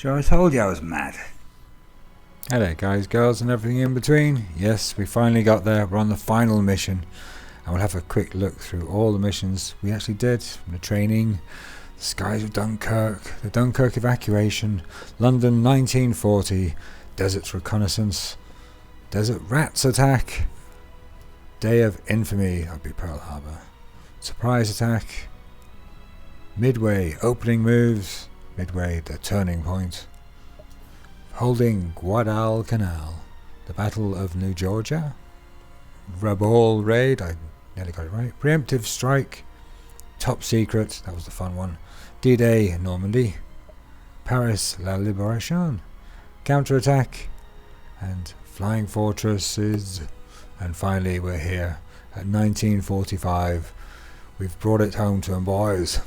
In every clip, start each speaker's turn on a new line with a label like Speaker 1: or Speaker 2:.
Speaker 1: So I told you I was mad.
Speaker 2: Hello guys, girls and everything in between. Yes, we finally got there. We're on the final mission. And we'll have a quick look through all the missions we actually did. From the training, the skies of Dunkirk, the Dunkirk evacuation, London 1940, Desert's reconnaissance, Desert Rats attack, Day of Infamy, that'd be Pearl Harbor, surprise attack, Midway, opening moves, Midway, the turning point, holding Guadalcanal, the Battle of New Georgia, Rebel Raid, I nearly got it right, Preemptive Strike, Top Secret, that was the fun one, D-Day, Normandy, Paris, La Liberation, Counterattack, and Flying Fortresses, and finally we're here at 1945. We've brought it home to them, boys.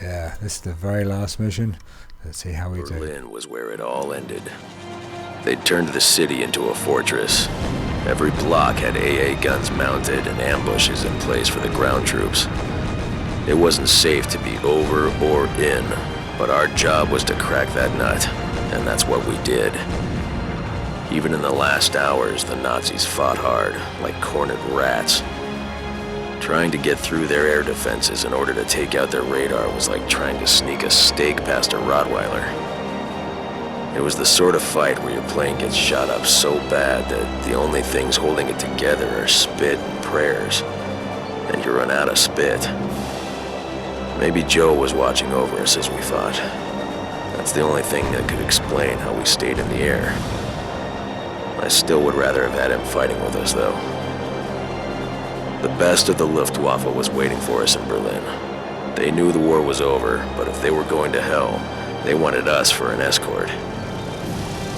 Speaker 2: Yeah, this is the very last mission. Let's see how we do.
Speaker 3: Berlin was where it all ended. They'd turned the city into a fortress. Every block had AA guns mounted and ambushes in place for the ground troops. It wasn't safe to be over or in, but our job was to crack that nut, and that's what we did. Even in the last hours, the Nazis fought hard, like cornered rats. Trying to get through their air defenses in order to take out their radar was like trying to sneak a steak past a Rottweiler. It was the sort of fight where your plane gets shot up so bad that the only things holding it together are spit and prayers, and you run out of spit. Maybe Joe was watching over us as we fought. That's the only thing that could explain how we stayed in the air. I still would rather have had him fighting with us, though. The best of the Luftwaffe was waiting for us in Berlin. They knew the war was over, but if they were going to hell, they wanted us for an escort.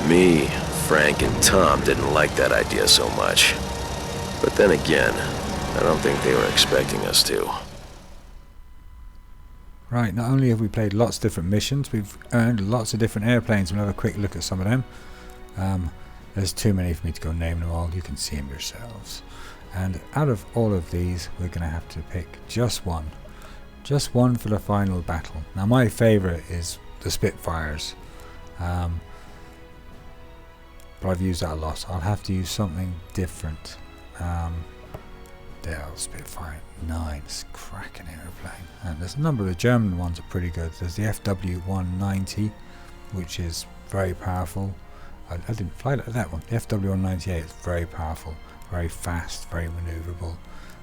Speaker 3: Me, Frank, and Tom didn't like that idea so much. But then again, I don't think they were expecting us to.
Speaker 2: Right, not only have we played lots of different missions, we've earned lots of different airplanes. We'll have a quick look at some of them. There's too many for me to go name them all. You can see them yourselves. And out of all of these, we're going to have to pick just one. Just one for the final battle. Now my favourite is the Spitfires. But I've used that a lot. I'll have to use something different. There, Spitfire 9. It's a cracking aeroplane. And there's a number of the German ones are pretty good. There's the FW-190, which is very powerful. I didn't fly that one. The FW-198 is very powerful, very fast, very manoeuvrable.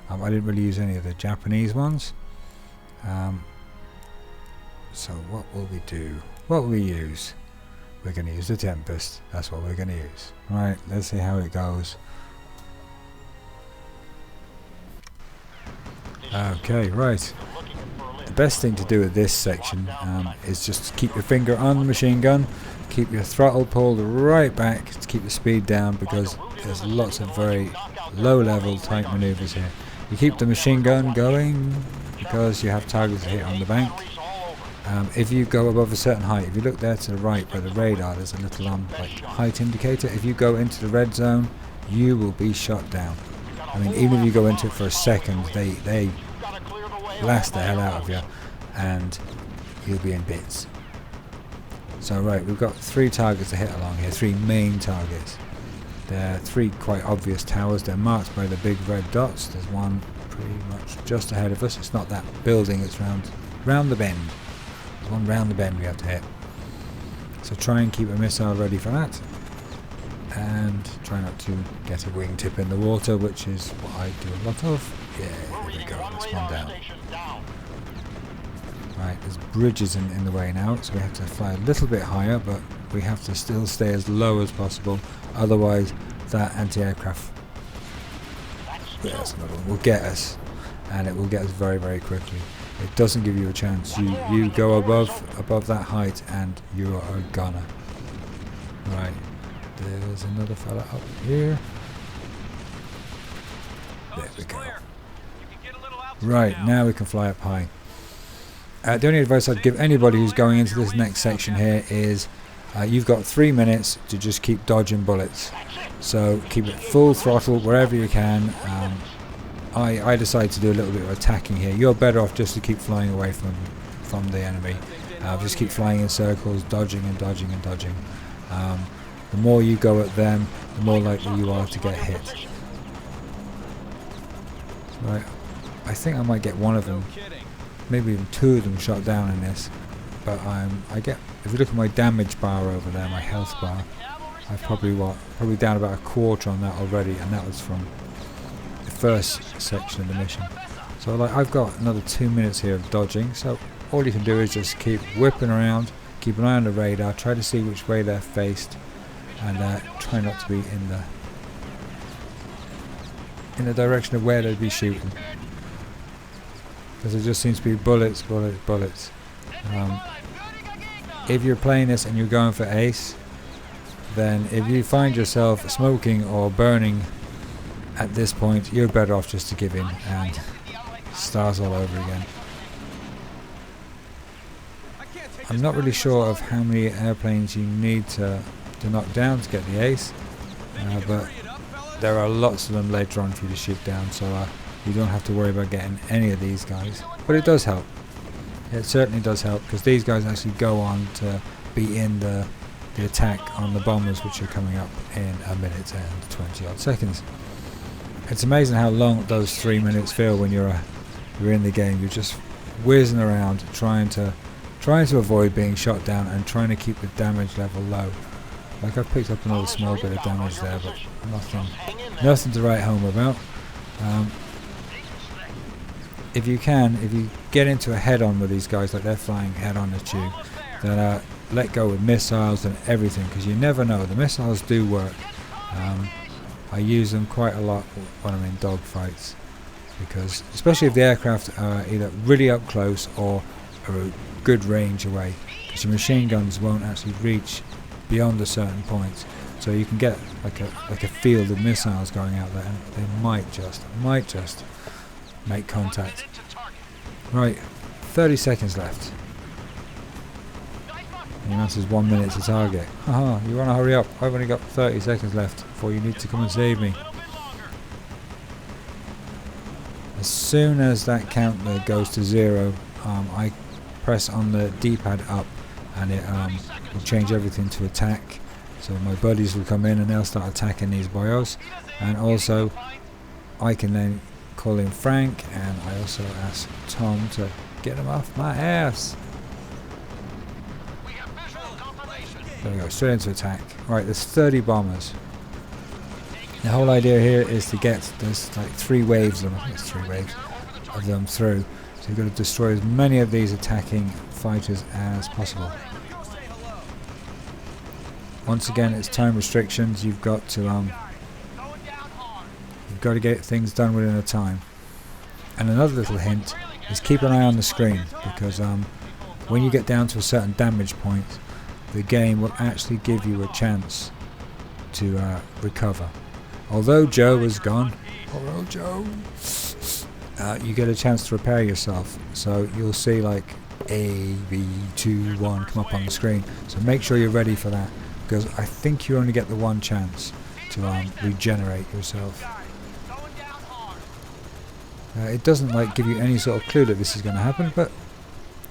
Speaker 2: I didn't really use any of the Japanese ones. So what will we do? What will we use? We're going to use the Tempest. That's what we're going to use. Right, let's see how it goes. Okay, right. The best thing to do with this section is just keep your finger on the machine gun. Keep your throttle pulled right back to keep the speed down, because there's lots of very low level tight maneuvers here. You keep the machine gun going because you have targets to hit on the bank. If you go above a certain height, if you look there to the right by the radar, there's a little like height indicator. If you go into the red zone, you will be shot down. I mean, even if you go into it for a second, they blast the hell out of you and you'll be in bits. So right, we've got 3 targets to hit along here, 3 main targets. There are 3 quite obvious towers. They're marked by the big red dots. There's one pretty much just ahead of us. It's not that building, it's round the bend. There's one round the bend we have to hit. So try and keep a missile ready for that. And try not to get a wingtip in the water, which is what I do a lot of. Yeah, there we go. That's one down. Right, there's bridges in the way now, so we have to fly a little bit higher, but we have to still stay as low as possible. Otherwise, that anti-aircraft, yeah, that's another one, will get us, and it will get us very, very quickly. It doesn't give you a chance. You go above that height, and you are a gunner. Right, there's another fella up here. There we go. Right, now we can fly up high. The only advice I'd give anybody who's going into this next section here is you've got 3 minutes to just keep dodging bullets. So keep it full throttle wherever you can. I decided to do a little bit of attacking here. You're better off just to keep flying away from the enemy. Just keep flying in circles, dodging and dodging and dodging. The more you go at them, the more likely you are to get hit. Right, I think I might get one of them, maybe even two of them shot down in this. But if you look at my damage bar over there, my health bar, I've probably down about a quarter on that already, and that was from the first section of the mission. So like I've got another 2 minutes here of dodging, so all you can do is just keep whipping around, keep an eye on the radar, try to see which way they're faced, and try not to be in the direction of where they'd be shooting, because it just seems to be bullets, bullets, bullets. If you're playing this and you're going for ace, then if you find yourself smoking or burning at this point, you're better off just to give in and start all over again. I'm not really sure of how many airplanes you need to knock down to get the ace, but there are lots of them later on for you to shoot down, so you don't have to worry about getting any of these guys. But it does help. It certainly does help, because these guys actually go on to be in the attack on the bombers, which are coming up in a minute and 20 odd seconds. It's amazing how long those 3 minutes feel when you're in the game. You're just whizzing around trying to avoid being shot down and trying to keep the damage level low. Like I've picked up another small bit of damage there, but nothing to write home about. If you get into a head-on with these guys, like they're flying head-on at you, then let go with missiles and everything, because you never know. The missiles do work. I use them quite a lot when I'm in dogfights, because especially if the aircraft are either really up close or are a good range away, because your machine guns won't actually reach beyond a certain point. So you can get like a field of missiles going out there, and they might just make contact. Right, 30 seconds left. And that is 1 minute to target. Haha, you want to hurry up. I've only got 30 seconds left before you need to come and save me. As soon as that counter goes to 0, I press on the D-pad up, and it will change everything to attack. So my buddies will come in and they'll start attacking these bios, and also I can then call in Frank, and I also ask Tom to get him off my ass. There we go, straight into attack. Right, there's 30 bombers. The whole idea here is to there's like 3 waves of them, I think it's 3 waves of them through. So you've got to destroy as many of these attacking fighters as possible. Once again, it's time restrictions. You've got to get things done within a time. And another little hint is keep an eye on the screen, because when you get down to a certain damage point, the game will actually give you a chance to recover. Although Joe is gone, you get a chance to repair yourself. So you'll see like A, B, 2, 1 come up on the screen. So make sure you're ready for that, because I think you only get the one chance to regenerate yourself. It doesn't like give you any sort of clue that this is going to happen, but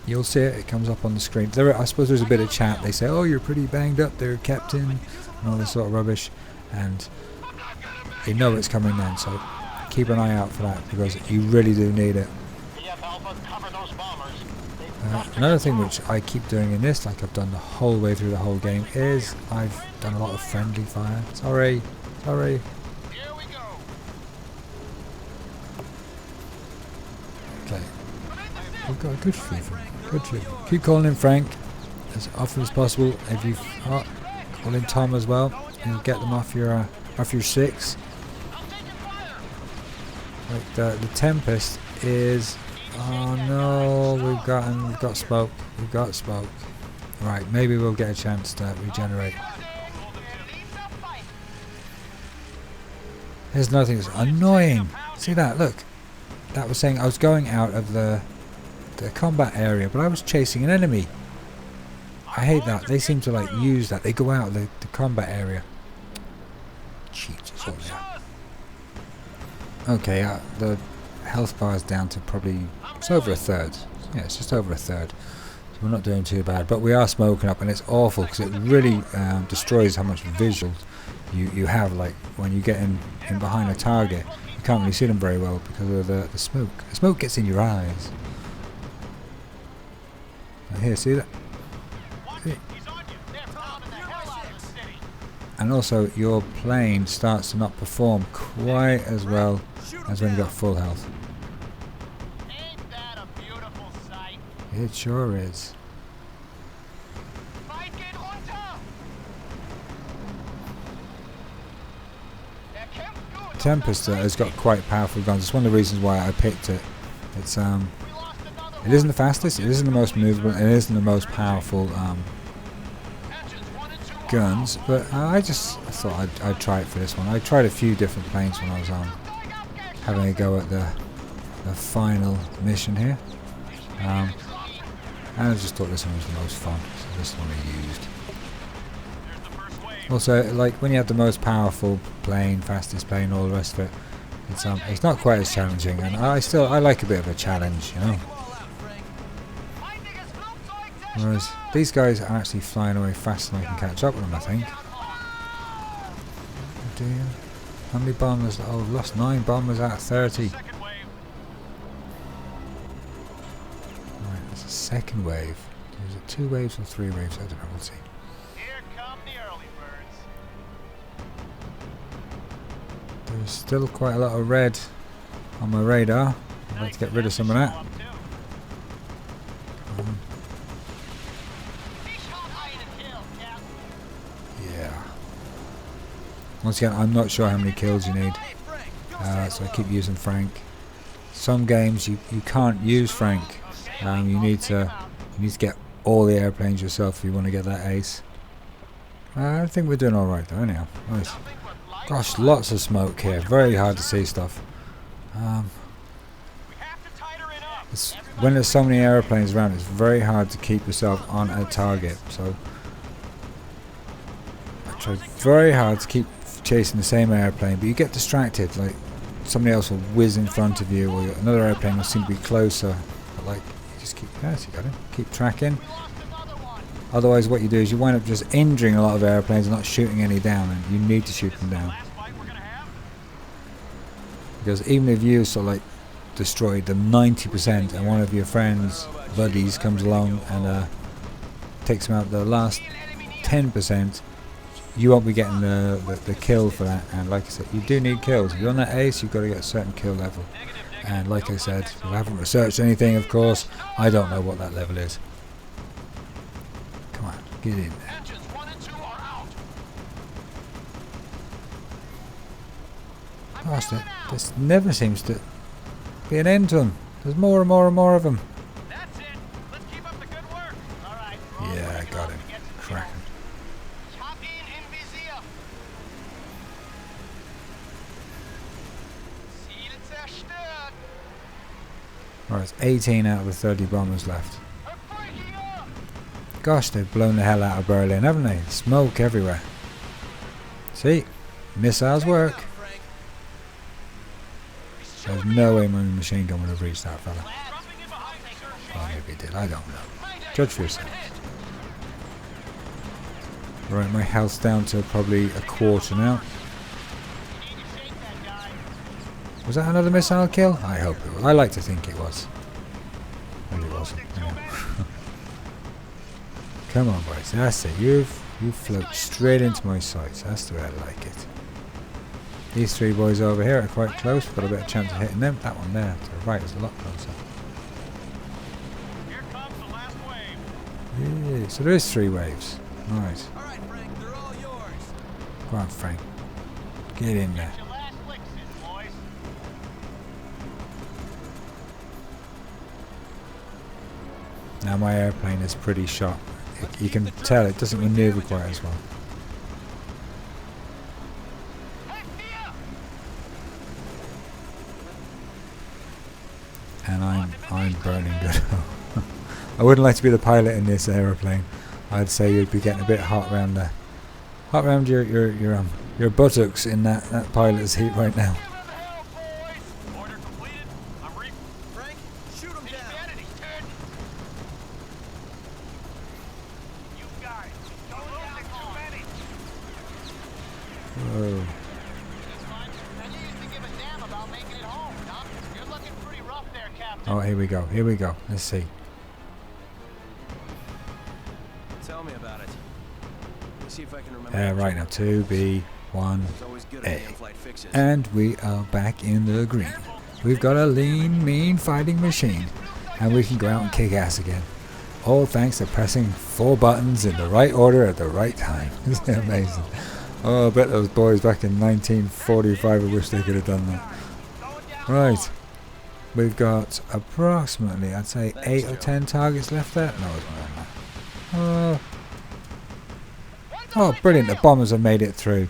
Speaker 2: you'll see it. It comes up on the screen. I suppose there's a bit of chat. They say, "Oh, you're pretty banged up there, Captain," and all this sort of rubbish, and you know it's coming then. So keep an eye out for that, because you really do need it. Another thing which I keep doing in this, like I've done the whole way through the whole game, is I've done a lot of friendly fire. Sorry. Okay. We've got a good fever. Keep calling in Frank as often as possible. If you call in Tom as well, and get them off your 6. Like the Tempest is. Oh no, we've got smoke. Right, maybe we'll get a chance to regenerate. There's nothing that's annoying. See that? Look. That was saying I was going out of the combat area, but I was chasing an enemy. I hate that. They seem to like use that. They go out of the combat area. Jesus, what was that? Okay, the health bar is down to probably, it's over a third. Yeah, it's just over a third. We're not doing too bad, but we are smoking up, and it's awful because it really destroys how much visual you have. Like when you get in behind a target, you can't really see them very well because of the smoke. The smoke gets in your eyes. Right here, see that? See? And also, your plane starts to not perform quite as well as when you got full health. It sure is. Tempest has got quite powerful guns. It's one of the reasons why I picked it. It's it isn't the fastest, it isn't the most movable, it isn't the most powerful guns, but I thought I'd try it for this one. I tried a few different planes when I was having a go at the final mission here. And I just thought this one was the most fun, so this one I used. Also, like when you have the most powerful plane, fastest plane, all the rest of it, it's not quite as challenging, and I like a bit of a challenge, you know. Whereas these guys are actually flying away faster than I can catch up with them, I think. Oh dear. How many bombers? Oh, I've lost 9 bombers out of 30. Right, there's a second wave. Is it 2 waves or 3 waves? I don't know, we'll see.
Speaker 1: Here come the early birds.
Speaker 2: There's still quite a lot of red on my radar. I'd like to get rid of some of that. Yeah. Once again, I'm not sure how many kills you need, so I keep using Frank. Some games you can't use Frank. You need to get all the airplanes yourself if you want to get that ace. I think we're doing all right though. Anyhow, nice. Gosh, lots of smoke here. Very hard to see stuff. When there's so many airplanes around, it's very hard to keep yourself on a target. So I try very hard to keep chasing the same airplane, but you get distracted. Like somebody else will whiz in front of you, or another airplane will seem to be closer. But like, you just keep, yes, you got it. Keep tracking. Otherwise, what you do is you wind up just injuring a lot of airplanes and not shooting any down, and you need to shoot them down. Because even if you sort of like destroyed them 90% and one of your friends, buddies, comes along and takes them out the last 10%, you won't be getting the kill for that. And like I said, you do need kills. If you're on that ace, you've got to get a certain kill level. And like I said, I haven't researched anything, of course. I don't know what that level is. Come on, get in there. Gosh, this never seems to be an end to them. There's more and more and more of them.
Speaker 1: That's it. Let's keep up the good work. All right.
Speaker 2: Yeah, I got him. Cracking. Right, it's 18 out of the 30 bombers left. Gosh, they've blown the hell out of Berlin, haven't they? Smoke everywhere. See? Missiles work. There's no way my machine gun would have reached that fella. Well, maybe it did, I don't know. Judge for yourself. Right, my health's down to probably a quarter now. Was that another missile kill? I hope it was. I like to think it was. Maybe it wasn't. Yeah. Come on, boys. That's it. You float straight into my sights. That's the way I like it. These 3 boys over here are quite close. We've got a better chance of hitting them. That one there to the right is a lot closer.
Speaker 1: Here comes the last wave.
Speaker 2: Yeah, so there is 3 waves. Right.
Speaker 1: All right, Frank. They're all yours.
Speaker 2: Go on, Frank. Get in there.
Speaker 1: Your last licks in, boys.
Speaker 2: Now my airplane is pretty shot. You can tell it doesn't maneuver quite as well. And I'm burning good. I wouldn't like to be the pilot in this aeroplane. I'd say you'd be getting a bit hot around your buttocks in that pilot's seat right now.
Speaker 1: Order completed. I'm Frank, shoot him down.
Speaker 2: Whoa.
Speaker 1: And you used to give a damn about making it home, huh? You're looking pretty rough there, Captain.
Speaker 2: Oh, here we go. Here we go. Let's see.
Speaker 4: Tell me about it. Let me see if I can remember.
Speaker 2: Right now, 2B, 1A. And we are back in the green. We've got a lean, mean fighting machine. And we can go out and kick ass again. All thanks to pressing 4 buttons in the right order at the right time. Isn't it amazing? Oh, I bet those boys back in 1945, I wish they could have done that. Right. We've got approximately, I'd say, 8 or 10 targets left there. No, it's more than that. Oh, brilliant. The bombers have made it through.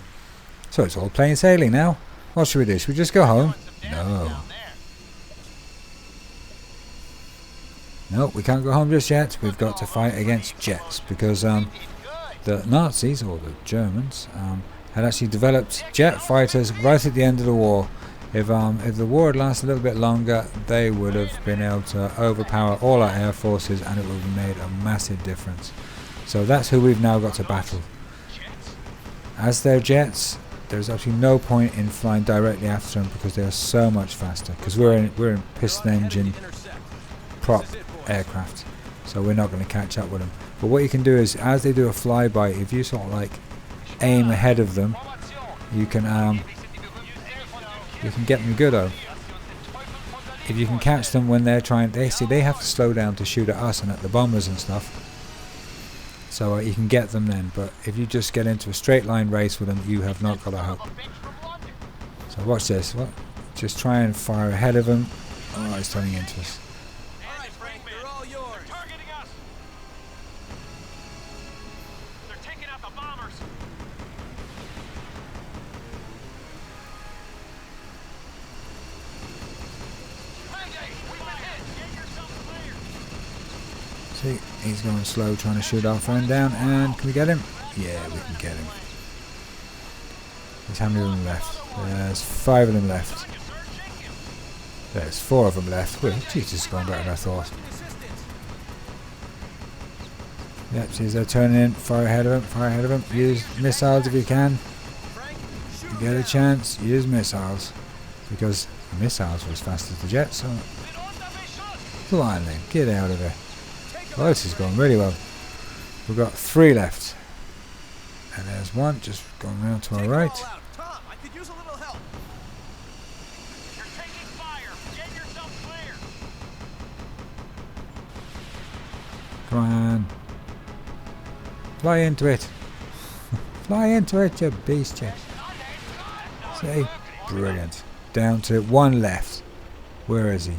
Speaker 2: So it's all plain sailing now. What should we do? Should we just go home? No. No, we can't go home just yet. We've got to fight against jets because the Nazis, or the Germans, had actually developed jet fighters right at the end of the war. If the war had lasted a little bit longer, they would have been able to overpower all our air forces, and it would have made a massive difference. So that's who we've now got to battle. As they're jets, there's actually no point in flying directly after them because they are so much faster. Because we're in piston engine prop aircraft, so we're not going to catch up with them. But what you can do is, as they do a flyby, if you sort of like aim ahead of them, you can get them good. If you can catch them when they're trying, they have to slow down to shoot at us and at the bombers and stuff. So you can get them then. But if you just get into a straight line race with them, you have not got a hope. So watch this. What? Just try and fire ahead of them. Oh, it's turning into us. See, he's going slow, trying to shoot our friend down, and can we get him? Yeah, we can get him. There's how many of them left? There's 5 of them left. There's 4 of them left. Well, Jesus, it's going better than I thought. Yep, see, they're turning in. Fire ahead of them, fire ahead of them. Use missiles if you can. If you get a chance, use missiles. Because the missiles are as fast as the jets, so... Come on then, get out of there. Well, this is going really well. We've got 3 left. And there's one just going round to our right. Come on. Fly into it. Fly into it, you beast, you. See? Brilliant. Down to 1 left. Where is he?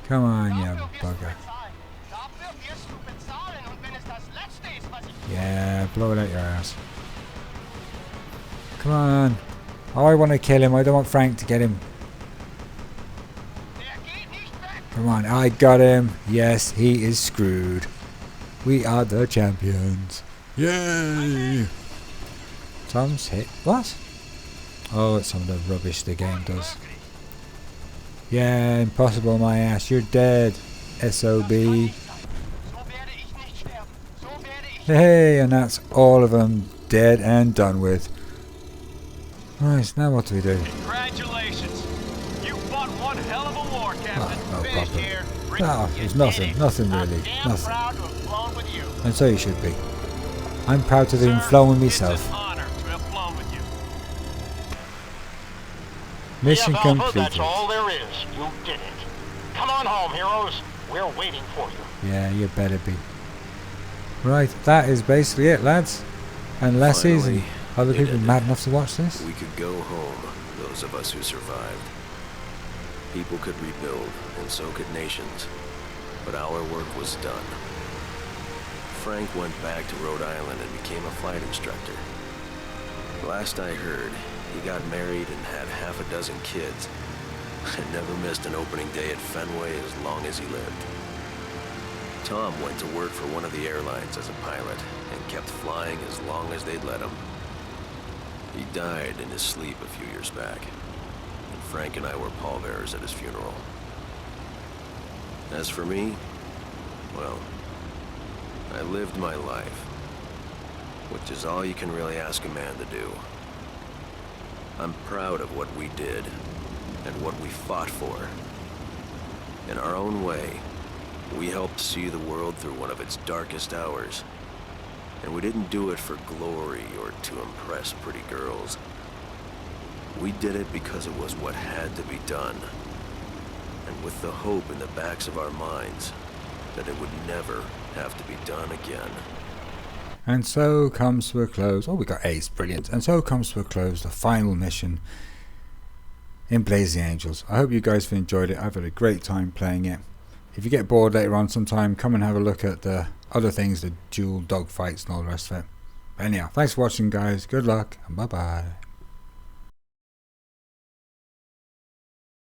Speaker 2: Come on, you bugger. Yeah, blow it out your ass. Come on. Oh, I want to kill him. I don't want Frank to get him. Come on, I got him. Yes, he is screwed. We are the champions. Yay! Tom's hit. What? Oh, it's some of the rubbish the game does. Yeah, impossible, my ass. You're dead. SOB. Hey, and that's all of them dead and done with. Right, now what do we do?
Speaker 1: Congratulations. You fought one hell of a war, Captain.
Speaker 2: No problem. No, there's nothing really. Nothing.
Speaker 1: Proud to have flown with you.
Speaker 2: And so you should be. I'm proud to have even flown with myself.
Speaker 1: It's an honor to have flown with you.
Speaker 2: Mission
Speaker 5: Yes, Alpha,
Speaker 2: completed.
Speaker 5: that's all there is. You did it. Come on home, heroes. We're waiting for you.
Speaker 2: Yeah, you better be. Right, that is basically it, lads. And lassies and other people mad enough to watch this.
Speaker 3: We could go home, those of us who survived. People could rebuild, and so could nations. But our work was done. Frank went back to Rhode Island and became a flight instructor. Last I heard, he got married and had half a dozen kids. And never missed an opening day at Fenway as long as he lived. Tom went to work for one of the airlines as a pilot and kept flying as long as they'd let him. He died in his sleep a few years back, and Frank and I were pallbearers at his funeral. As for me, well, I lived my life. which is all you can really ask a man to do. I'm proud of what we did and what we fought for. In our own way, we helped see the world through one of its darkest hours. And we didn't do it for glory or to impress pretty girls. We did it because it was what had to be done. And with the hope in the backs of our minds that it would never have to be done again.
Speaker 2: And so comes to a close. Oh, we got Ace, brilliant. And so comes to a close the final mission in Blaze the Angels. I hope you guys have enjoyed it. I've had a great time playing it. If you get bored later on sometime, come and have a look at the other things, the dual dogfights and all the rest of it. But anyhow, thanks for watching guys. Good luck and bye bye.